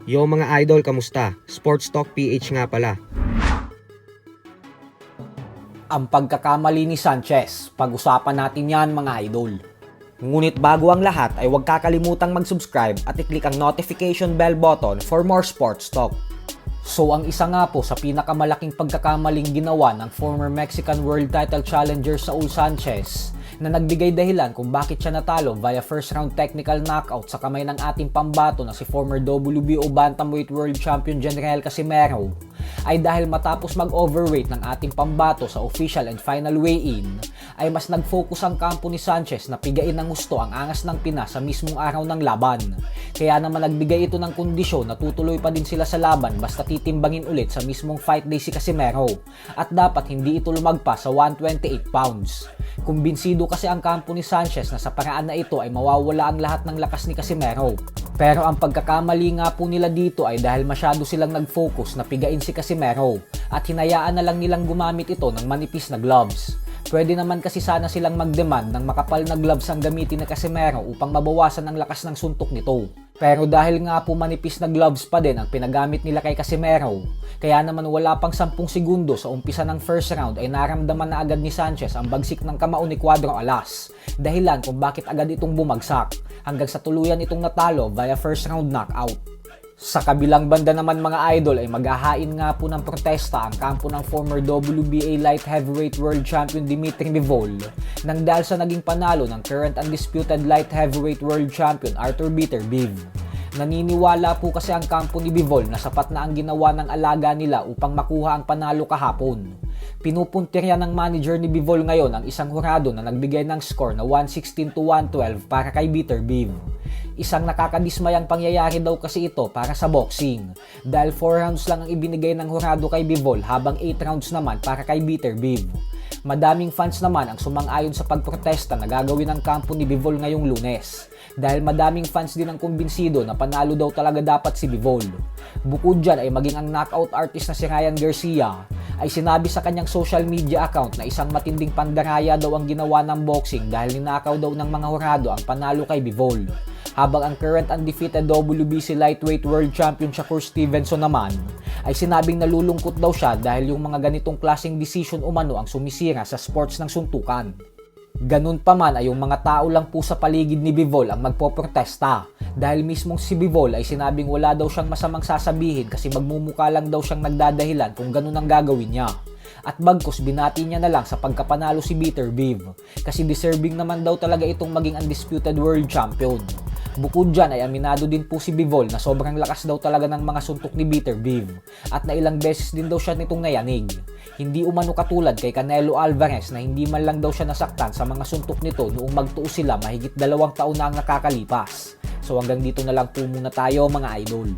Yo mga idol, kamusta? Sports Talk PH nga pala. Ang pagkakamali ni Sanchez, pag-usapan natin yan mga idol. Ngunit bago ang lahat ay huwag kakalimutang mag-subscribe at i-click ang notification bell button for more sports talk. So ang isa nga po sa pinakamalaking pagkakamaling ginawa ng former Mexican World Title Challenger Saul Sanchez na nagbigay dahilan kung bakit siya natalo via first round technical knockout sa kamay ng ating pambato na si former WBO Bantamweight World Champion General Casimero ay dahil matapos mag-overweight ng ating pambato sa official and final weigh-in ay mas nag-focus ang kampo ni Sanchez na pigain ng gusto ang angas ng Pinas sa mismong araw ng laban. Kaya naman nagbigay ito ng kondisyon na tutuloy pa din sila sa laban basta titimbangin ulit sa mismong fight day si Casimero at dapat hindi ito lumagpas sa 128 pounds. Kumbinsido kasi ang kampo ni Sanchez na sa paraan na ito ay mawawala ang lahat ng lakas ni Casimero. Pero ang pagkakamali nga po nila dito ay dahil masyado silang nag-focus na pigain si Casimero at hinayaan na lang nilang gumamit ito ng manipis na gloves. Pwede naman kasi sana silang mag-demand ng makapal na gloves ang gamitin ni Casimero upang mabawasan ang lakas ng suntok nito. Pero dahil nga po manipis na gloves pa din ang pinagamit nila kay Casimero, kaya naman wala pang 10 segundo sa umpisa ng first round ay naramdaman na agad ni Sanchez ang bagsik ng kamao ni Cuadro Alas. Dahilan kung bakit agad itong bumagsak hanggang sa tuluyan itong natalo via first round knockout. Sa kabilang banda naman mga idol ay maghahain nga po ng protesta ang kampo ng former WBA Light Heavyweight World Champion Dimitri Bivol nang dahil sa naging panalo ng current undisputed Light Heavyweight World Champion Arthur Beterbiev. Naniniwala po kasi ang kampo ni Bivol na sapat na ang ginawa ng alaga nila upang makuha ang panalo kahapon. Pinupuntirya ng manager ni Bivol ngayon ang isang hurado na nagbigay ng score na 116-112 para kay Beterbiev. Isang nakakadismayang pangyayari daw kasi ito para sa boxing dahil 4 rounds lang ang ibinigay ng hurado kay Bivol habang 8 rounds naman para kay Beterbiev. Madaming fans naman ang sumang-ayon sa pagprotesta na gagawin ng kampo ni Bivol ngayong Lunes dahil madaming fans din ang kumbinsido na panalo daw talaga dapat si Bivol. Bukod dyan ay maging ang knockout artist na si Ryan Garcia ay sinabi sa kanyang social media account na isang matinding pandaraya daw ang ginawa ng boxing dahil ninakaw daw ng mga hurado ang panalo kay Bivol. Habang ang current undefeated WBC Lightweight World Champion Shakur Stevenson naman ay sinabing nalulungkot daw siya dahil yung mga ganitong klaseng decision umano ang sumisira sa sports ng suntukan. Ganun pa man ay yung mga tao lang po sa paligid ni Bivol ang magpoprotesta dahil mismong si Bivol ay sinabing wala daw siyang masamang sasabihin kasi magmumukha lang daw siyang nagdadahilan kung ganun ang gagawin niya. At bagkus binati niya na lang sa pagkapanalo si Beterbiev kasi deserving naman daw talaga itong maging undisputed world champion. Bukod dyan ay aminado din po si Bivol na sobrang lakas daw talaga ng mga suntok ni Beterbiev at na ilang beses din daw siya nitong nayanig. Hindi umano katulad kay Canelo Alvarez na hindi man lang daw siya nasaktan sa mga suntok nito noong magtuos sila mahigit 2 taon na ang nakakalipas. So hanggang dito na lang po muna tayo mga idol.